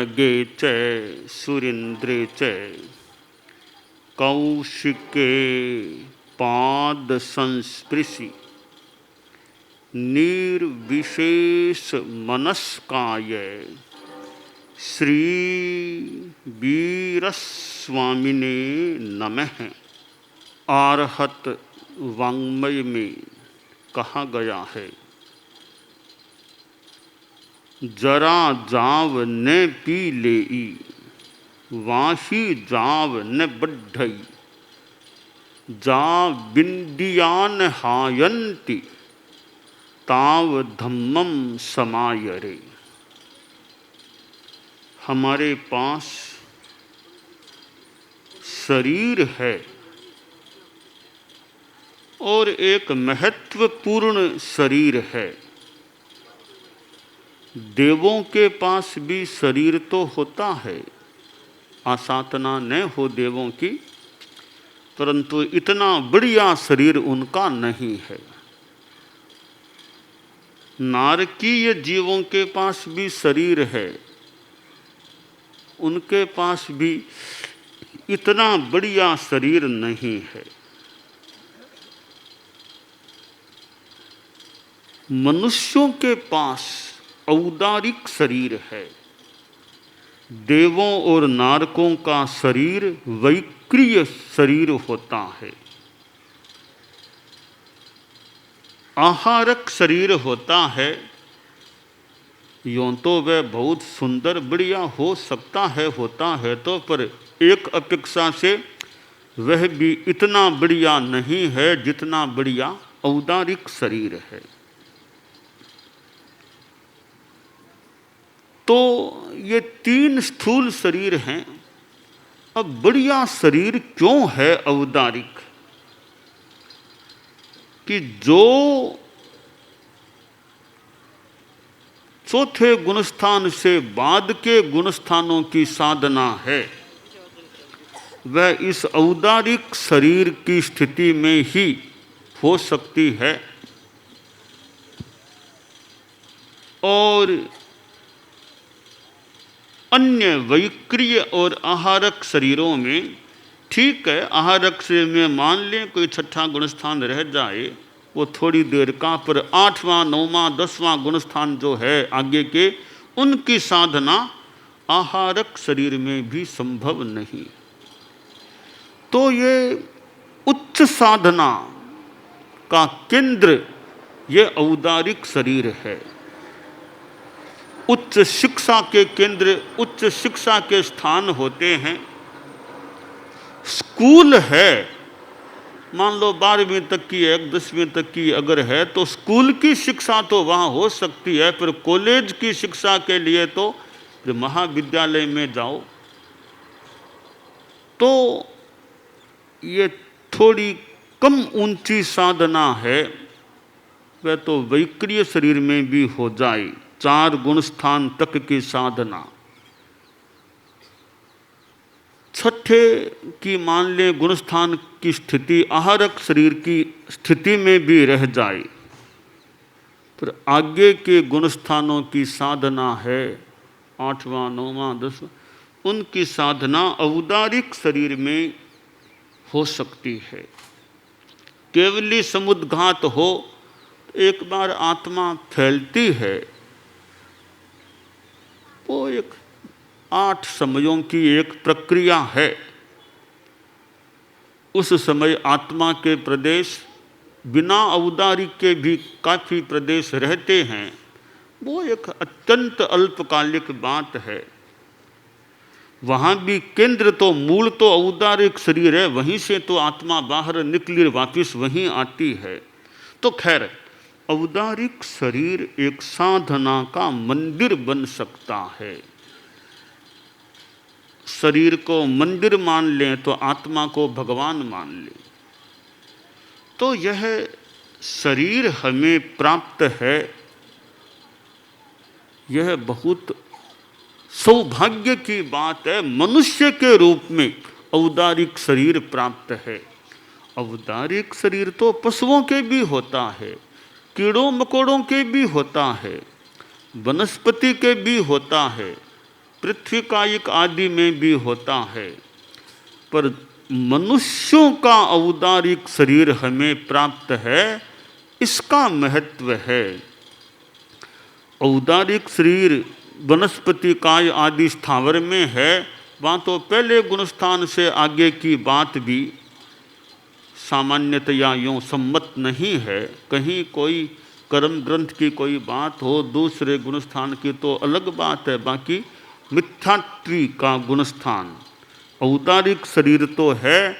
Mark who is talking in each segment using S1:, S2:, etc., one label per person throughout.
S1: नगे च सुरेन्द्रे च कौशिके पाद संस्पृशि निर्विशेष मनस्काय श्री वीरस्वामिने नमः। आर्हत वाङ्मय में कहा गया है, जरा जाव न पी लेई वाही जाव न बढ़ई जा बिंदियान हायंती ताव धम्मम समायरे। हमारे पास शरीर है और एक महत्वपूर्ण शरीर है। देवों के पास भी शरीर तो होता है, आसाधना न हो देवों की, परंतु इतना बढ़िया शरीर उनका नहीं है। नारकीय जीवों के पास भी शरीर है, उनके पास भी इतना बढ़िया शरीर नहीं है। मनुष्यों के पास औदारिक शरीर है। देवों और नारकों का शरीर वैक्रिय शरीर होता है, आहारक शरीर होता है। यूँ तो वह बहुत सुंदर बढ़िया हो सकता है, होता है तो, पर एक अपेक्षा से वह भी इतना बढ़िया नहीं है जितना बढ़िया औदारिक शरीर है। तो ये तीन स्थूल शरीर हैं। अब बढ़िया शरीर क्यों है औदारिक? कि जो चौथे गुणस्थान से बाद के गुणस्थानों की साधना है, वह इस औदारिक शरीर की स्थिति में ही हो सकती है। और अन्य वैक्रिय और आहारक शरीरों में ठीक है, आहारक से में मान लें कोई छठा गुणस्थान रह जाए, वो थोड़ी देर का, पर 8वां 9वां 10वां गुणस्थान जो है आगे के, उनकी साधना आहारक शरीर में भी संभव नहीं। तो ये उच्च साधना का केंद्र ये औदारिक शरीर है। उच्च शिक्षा के केंद्र, उच्च शिक्षा के स्थान होते हैं। स्कूल है, मान लो 12वीं तक की है, 10वीं तक की अगर है तो स्कूल की शिक्षा तो वहाँ हो सकती है, पर कॉलेज की शिक्षा के लिए तो फिर महाविद्यालय में जाओ। तो ये थोड़ी कम ऊंची साधना है, वह तो वैक्रिय शरीर में भी हो जाए। 4 गुणस्थान तक की साधना, छठे की मान लें गुणस्थान की स्थिति आहारक शरीर की स्थिति में भी रह जाए, पर आगे के गुणस्थानों की साधना है 8वां 9वां 10वां, उनकी साधना औदारिक शरीर में हो सकती है। केवली समुद्घात हो, एक बार आत्मा फैलती है, वो एक 8 समयों की एक प्रक्रिया है। उस समय आत्मा के प्रदेश बिना औदारिक के भी काफ़ी प्रदेश रहते हैं, वो एक अत्यंत अल्पकालिक बात है। वहाँ भी केंद्र तो मूल तो औदारिक शरीर है, वहीं से तो आत्मा बाहर निकली वापिस वहीं आती है। तो खैर, औदारिक शरीर एक साधना का मंदिर बन सकता है। शरीर को मंदिर मान लें तो आत्मा को भगवान मान लें। तो यह शरीर हमें प्राप्त है, यह बहुत सौभाग्य की बात है। मनुष्य के रूप में औदारिक शरीर प्राप्त है। औदारिक शरीर तो पशुओं के भी होता है, कीड़ों मकोड़ों के भी होता है, वनस्पति के भी होता है, पृथ्वी कायिक आदि में भी होता है, पर मनुष्यों का औदारिक शरीर हमें प्राप्त है, इसका महत्व है। औदारिक शरीर वनस्पति काय आदि स्थावर में है, वहाँ तो पहले गुणस्थान से आगे की बात भी सामान्यतया यूँ सम्मत नहीं है। कहीं कोई कर्म ग्रंथ की कोई बात हो, दूसरे गुणस्थान की तो अलग बात है, बाकी मिथ्यात्वी का गुणस्थान औदारिक शरीर तो है,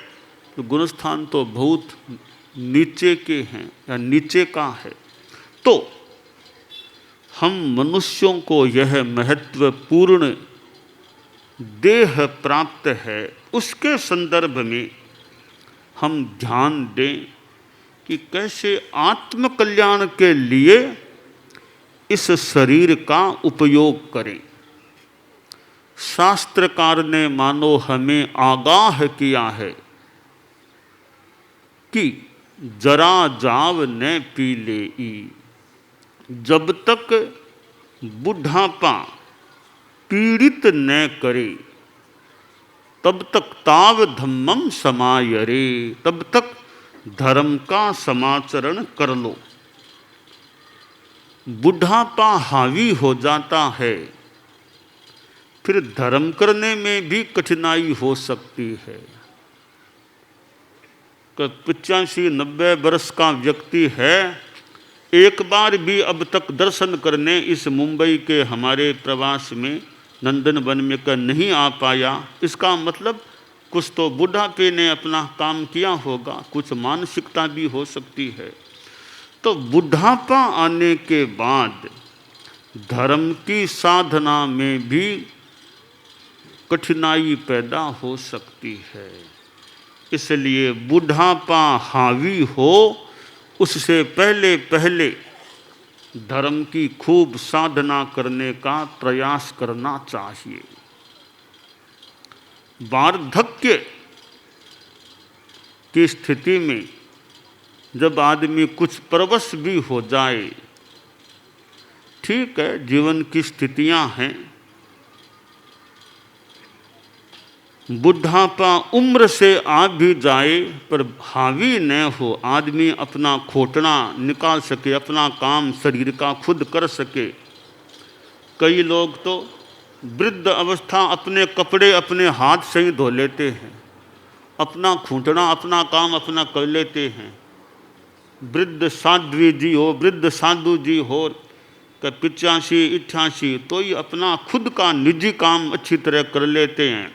S1: तो गुणस्थान तो बहुत नीचे के हैं या नीचे का है। तो हम मनुष्यों को यह महत्वपूर्ण देह प्राप्त है, उसके संदर्भ में हम ध्यान दें कि कैसे आत्म कल्याण के लिए इस शरीर का उपयोग करें। शास्त्रकार ने मानो हमें आगाह किया है कि जरा जाव न पी ले ई, जब तक बुढ़ापा पीड़ित न करे तब तक ताव धम्मम समायरे, तब तक धर्म का समाचरण कर लो। बुढ़ापा हावी हो जाता है, फिर धर्म करने में भी कठिनाई हो सकती है। 85-90 वर्ष का व्यक्ति है, एक बार भी अब तक दर्शन करने इस मुंबई के हमारे प्रवास में नंदन वन में का नहीं आ पाया। इसका मतलब कुछ तो बुढ़ापे ने अपना काम किया होगा, कुछ मानसिकता भी हो सकती है। तो बुढ़ापा आने के बाद धर्म की साधना में भी कठिनाई पैदा हो सकती है। इसलिए बुढ़ापा हावी हो, उससे पहले पहले धर्म की खूब साधना करने का प्रयास करना चाहिए। वार्धक्य की स्थिति में जब आदमी कुछ परवश भी हो जाए, ठीक है, जीवन की स्थितियां हैं, बुढ़ापा उम्र से आ भी जाए पर हावी न हो, आदमी अपना खोटना निकाल सके, अपना काम शरीर का खुद कर सके। कई लोग तो वृद्ध अवस्था अपने कपड़े अपने हाथ से ही धो लेते हैं, अपना खूंटना अपना काम अपना कर लेते हैं। वृद्ध साध्वी जी हो, वृद्ध साधु जी हो, 85-88, तो ही अपना खुद का निजी काम अच्छी तरह कर लेते हैं।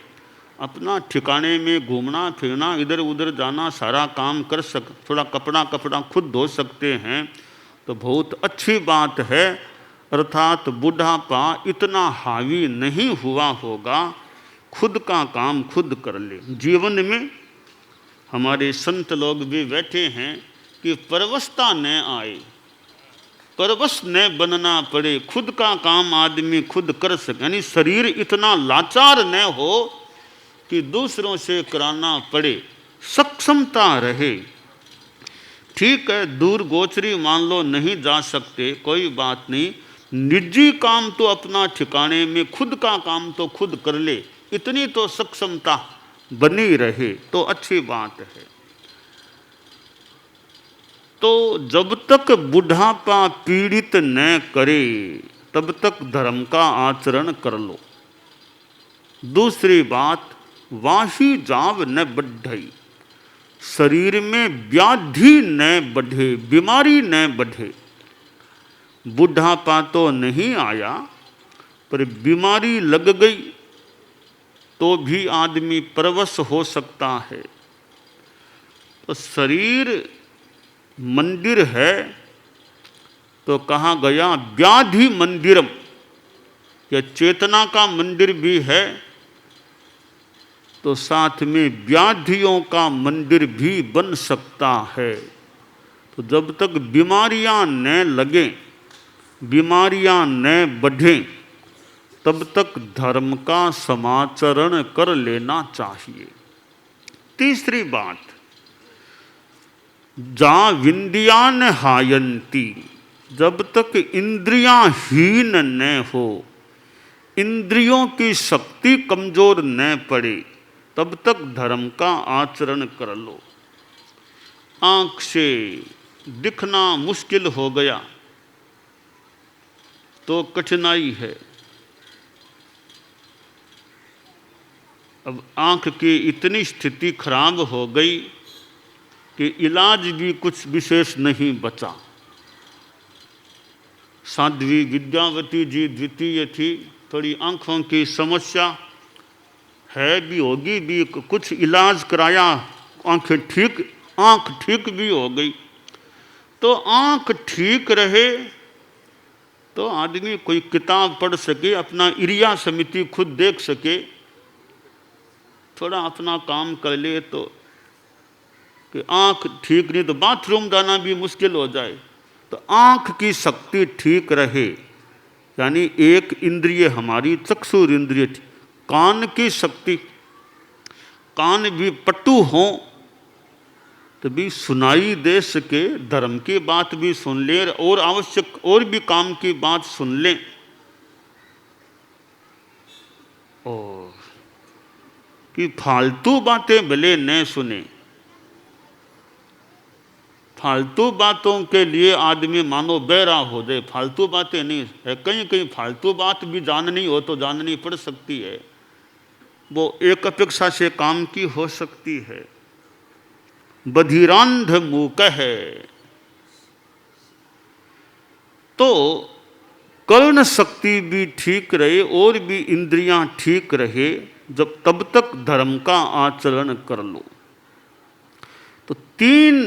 S1: अपना ठिकाने में घूमना फिरना, इधर उधर जाना, सारा काम कर थोड़ा कपड़ा खुद धो सकते हैं, तो बहुत अच्छी बात है। अर्थात बुढ़ापा इतना हावी नहीं हुआ होगा, खुद का काम खुद कर ले। जीवन में हमारे संत लोग भी बैठे हैं कि परवशता न आए, परवश न बनना पड़े, खुद का काम आदमी खुद कर सके, यानी शरीर इतना लाचार न हो कि दूसरों से कराना पड़े, सक्षमता रहे। ठीक है, दूर गोचरी मान लो नहीं जा सकते, कोई बात नहीं, निजी काम तो अपना ठिकाने में, खुद का काम तो खुद कर ले, इतनी तो सक्षमता बनी रहे तो अच्छी बात है। तो जब तक बुढ़ापा पीड़ित न करे तब तक धर्म का आचरण कर लो। दूसरी बात, वाही जाव न बढ़ई, शरीर में व्याधि न बढ़े, बीमारी न बढ़े। बुढ़ापा तो नहीं आया पर बीमारी लग गई तो भी आदमी परवश हो सकता है। तो शरीर मंदिर है तो कहा गया व्याधि मंदिरम, या चेतना का मंदिर भी है तो साथ में व्याधियों का मंदिर भी बन सकता है। तो जब तक बीमारियां न लगें, बीमारियां न बढ़ें, तब तक धर्म का समाचरण कर लेना चाहिए। तीसरी बात, जा विंद्यान हायंती, जब तक इंद्रियां हीन न हो, इंद्रियों की शक्ति कमजोर न पड़े तब तक धर्म का आचरण कर लो। आंख से दिखना मुश्किल हो गया तो कठिनाई है। अब आंख की इतनी स्थिति खराब हो गई कि इलाज भी कुछ विशेष नहीं बचा। साध्वी विद्यावती जी द्वितीय थी, थोड़ी आंखों की समस्या है भी, होगी भी, कुछ इलाज कराया, आंख ठीक भी हो गई। तो आंख ठीक रहे तो आदमी कोई किताब पढ़ सके, अपना इरिया समिति खुद देख सके, थोड़ा अपना काम कर ले। तो कि आंख ठीक नहीं तो बाथरूम जाना भी मुश्किल हो जाए। तो आंख की शक्ति ठीक रहे, यानी एक इंद्रिय हमारी चक्षुर इंद्रिय, कान की शक्ति, कान भी पट्टू हों तो भी सुनाई दे सके, धर्म की बात भी सुन ले और आवश्यक और भी काम की बात सुन लें। और कि फालतू बातें भले न सुने, फालतू बातों के लिए आदमी मानो बहरा हो जाए। फालतू बातें नहीं है, कहीं कहीं फालतू बात भी जाननी हो तो जाननी पड़ सकती है, वो एक अपेक्षा से काम की हो सकती है। बधिरांध मूक है, तो कर्ण शक्ति भी ठीक रहे और भी इंद्रियां ठीक रहे, जब तब तक धर्म का आचरण कर लो। तो 3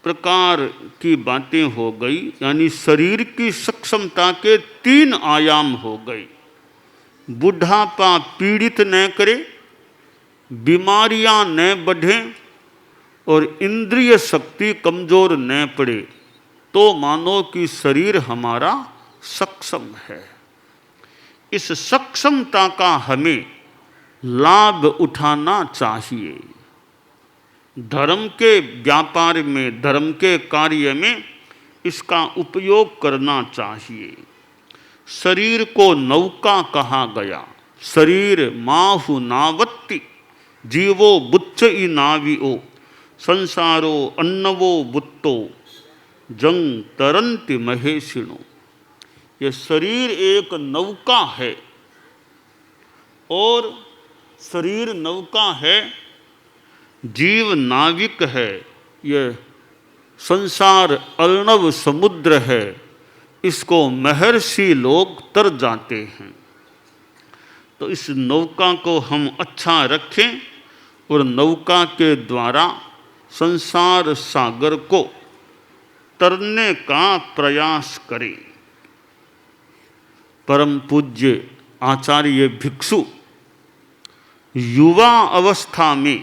S1: प्रकार की बातें हो गई, यानी शरीर की सक्षमता के 3 आयाम हो गए। बुढ़ापा पीड़ित न करे, बीमारियां न बढ़ें और इंद्रिय शक्ति कमजोर न पड़े, तो मानो कि शरीर हमारा सक्षम है। इस सक्षमता का हमें लाभ उठाना चाहिए। धर्म के व्यापार में, धर्म के कार्य में इसका उपयोग करना चाहिए। शरीर को नौका कहा गया। शरीर माहु नावत्ति, जीवो बुच्च ई नाविओ, संसारो अन्नवो बुत्तो, जंग तरंति महेशिणो। ये शरीर एक नौका है, और शरीर नौका है, जीव नाविक है, यह संसार अर्णव समुद्र है, इसको महर्षि लोग तर जाते हैं। तो इस नौका को हम अच्छा रखें और नौका के द्वारा संसार सागर को तरने का प्रयास करें। परम पूज्य आचार्य भिक्षु युवा अवस्था में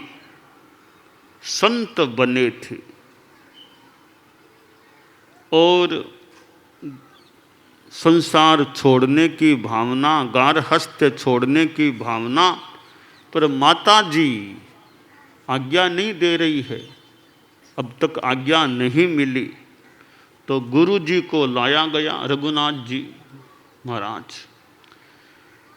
S1: संत बने थे और संसार छोड़ने की भावना, गारहस्थ्य छोड़ने की भावना, पर माता जी आज्ञा नहीं दे रही है, अब तक आज्ञा नहीं मिली। तो गुरु जी को लाया गया, रघुनाथ जी महाराज।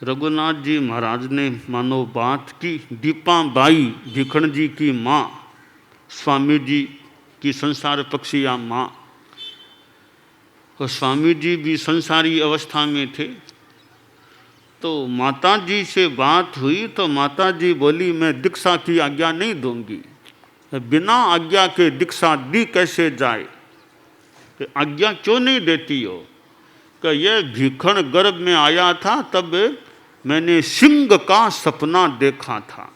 S1: रघुनाथ जी महाराज ने मानो बात की। दीपा बाई भिखण जी की माँ, स्वामी जी की संसार पक्षिया माँ, और स्वामी जी भी संसारी अवस्था में थे। तो माता जी से बात हुई तो माता जी बोली, मैं दीक्षा की आज्ञा नहीं दूंगी, बिना आज्ञा के दीक्षा दी कैसे जाए, कि आज्ञा क्यों नहीं देती हो। कि यह भीखण गर्भ में आया था तब मैंने सिंह का सपना देखा था।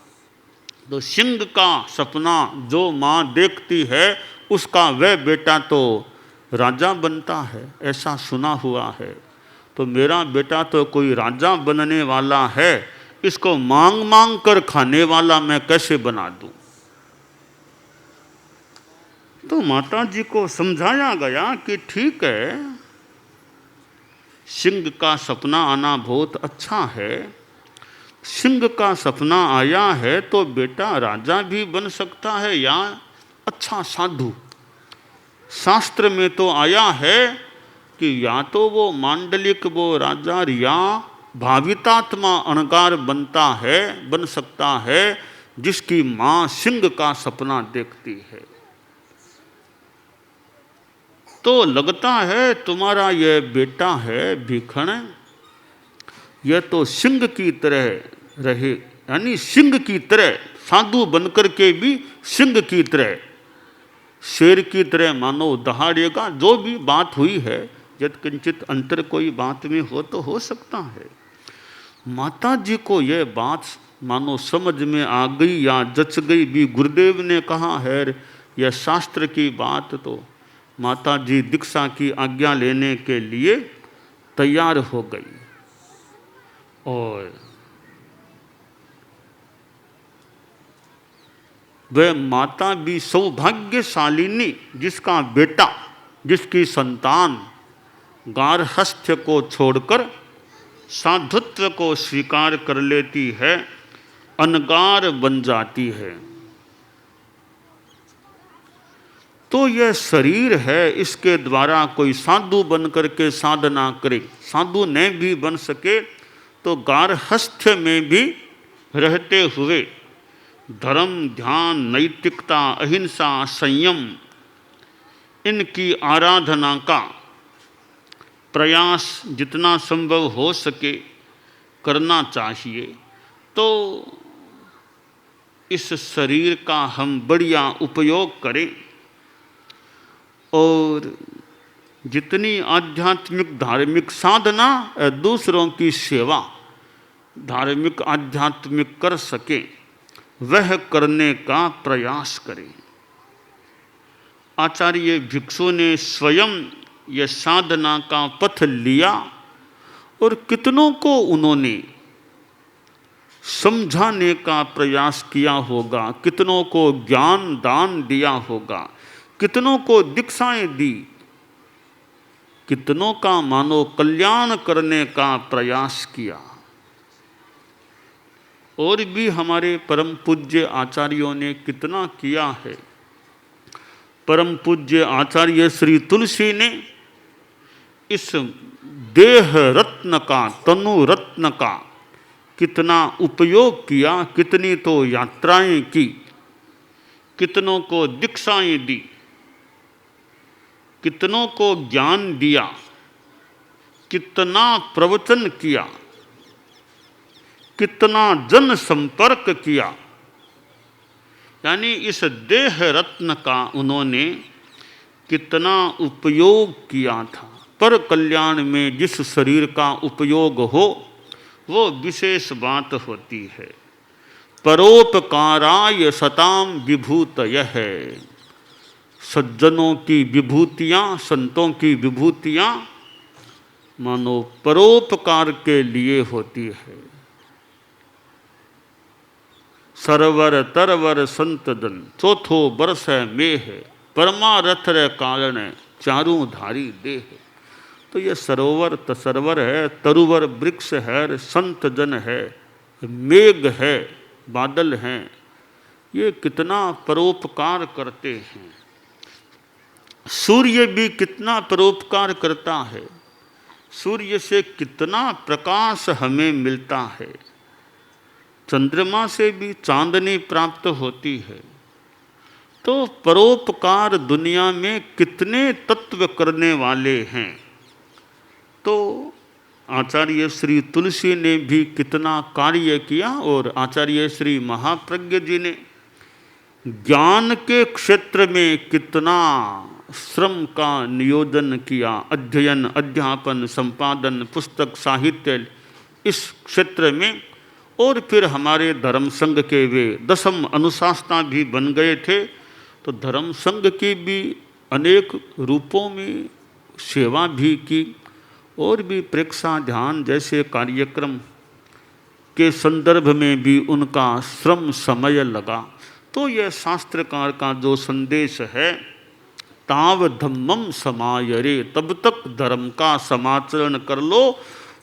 S1: तो सिंह का सपना जो माँ देखती है उसका वह बेटा तो राजा बनता है, ऐसा सुना हुआ है। तो मेरा बेटा तो कोई राजा बनने वाला है, इसको मांग मांग कर खाने वाला मैं कैसे बना दूं। तो माता जी को समझाया गया कि ठीक है, सिंह का सपना आना बहुत अच्छा है, सिंह का सपना आया है तो बेटा राजा भी बन सकता है या अच्छा साधु। शास्त्र में तो आया है कि या तो वो मांडलिक वो राजा या भावितात्मा अणकार बन सकता है जिसकी माँ सिंह का सपना देखती है। तो लगता है तुम्हारा यह बेटा है भीखण, यह तो सिंह की तरह रहे, यानी सिंह की तरह साधु बनकर के भी सिंह की तरह, शेर की तरह मानो दहाड़ेगा। जो भी बात हुई है, यद किंचित अंतर कोई बात में हो तो हो सकता है। माता जी को यह बात मानो समझ में आ गई या जच गई भी। गुरुदेव ने कहा है यह शास्त्र की बात, तो माता जी दीक्षा की आज्ञा लेने के लिए तैयार हो गई। और वह माता भी सौभाग्यशालिनी जिसका बेटा, जिसकी संतान गार्हस्थ्य को छोड़कर साधुत्व को स्वीकार कर लेती है, अनगार बन जाती है। तो यह शरीर है, इसके द्वारा कोई साधु बन करके साधना करे। साधु नहीं भी बन सके तो गार्हस्थ्य में भी रहते हुए धर्म, ध्यान, नैतिकता, अहिंसा, संयम, इनकी आराधना का प्रयास जितना संभव हो सके करना चाहिए। तो इस शरीर का हम बढ़िया उपयोग करें और जितनी आध्यात्मिक धार्मिक साधना, दूसरों की सेवा धार्मिक आध्यात्मिक कर सके, वह करने का प्रयास करें। आचार्य भिक्षु ने स्वयं यह साधना का पथ लिया और कितनों को उन्होंने समझाने का प्रयास किया होगा, कितनों को ज्ञान दान दिया होगा, कितनों को दीक्षाएं दी, कितनों का मानो कल्याण करने का प्रयास किया। और भी हमारे परम पूज्य आचार्यों ने कितना किया है। परम पूज्य आचार्य श्री तुलसी ने इस देह रत्न का, तनु रत्न का कितना उपयोग किया, कितनी तो यात्राएं की, कितनों को दीक्षाएं दी, कितनों को ज्ञान दिया, कितना प्रवचन किया, कितना जन संपर्क किया। यानी इस देह रत्न का उन्होंने कितना उपयोग किया था। पर कल्याण में जिस शरीर का उपयोग हो वो विशेष बात होती है। परोपकाराय सताम विभूतयः, सज्जनों की विभूतियाँ, संतों की विभूतियाँ मानो परोपकार के लिए होती है। सरवर तरवर संत जन, चौथो बरस मेह, परमारथ रे कारण चारों धारी देह। तो ये सरोवर तसरवर है, तरुवर वृक्ष है, संत जन है, मेघ है, बादल हैं, ये कितना परोपकार करते हैं। सूर्य भी कितना परोपकार करता है, सूर्य से कितना प्रकाश हमें मिलता है, चंद्रमा से भी चांदनी प्राप्त होती है। तो परोपकार दुनिया में कितने तत्व करने वाले हैं। तो आचार्य श्री तुलसी ने भी कितना कार्य किया और आचार्य श्री महाप्रज्ञ जी ने ज्ञान के क्षेत्र में कितना श्रम का नियोजन किया। अध्ययन, अध्यापन, संपादन, पुस्तक, साहित्य, इस क्षेत्र में। और फिर हमारे धर्म संघ के वे 10 अनुशासना भी बन गए थे। तो धर्म संघ की भी अनेक रूपों में सेवा भी की और भी प्रेक्षा ध्यान जैसे कार्यक्रम के संदर्भ में भी उनका श्रम समय लगा। तो यह शास्त्रकार का जो संदेश है, ताव धम्मम समायरे, तब तक धर्म का समाचरण कर लो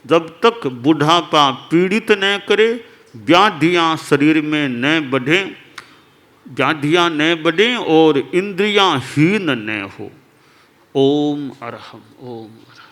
S1: जब तक बुढ़ापा पीड़ित न करे, व्याधियाँ शरीर में न बढ़ें, व्याधियाँ न बढ़ें और इंद्रियाँ हीन न हो। ओम अरहम, ओम अरहम।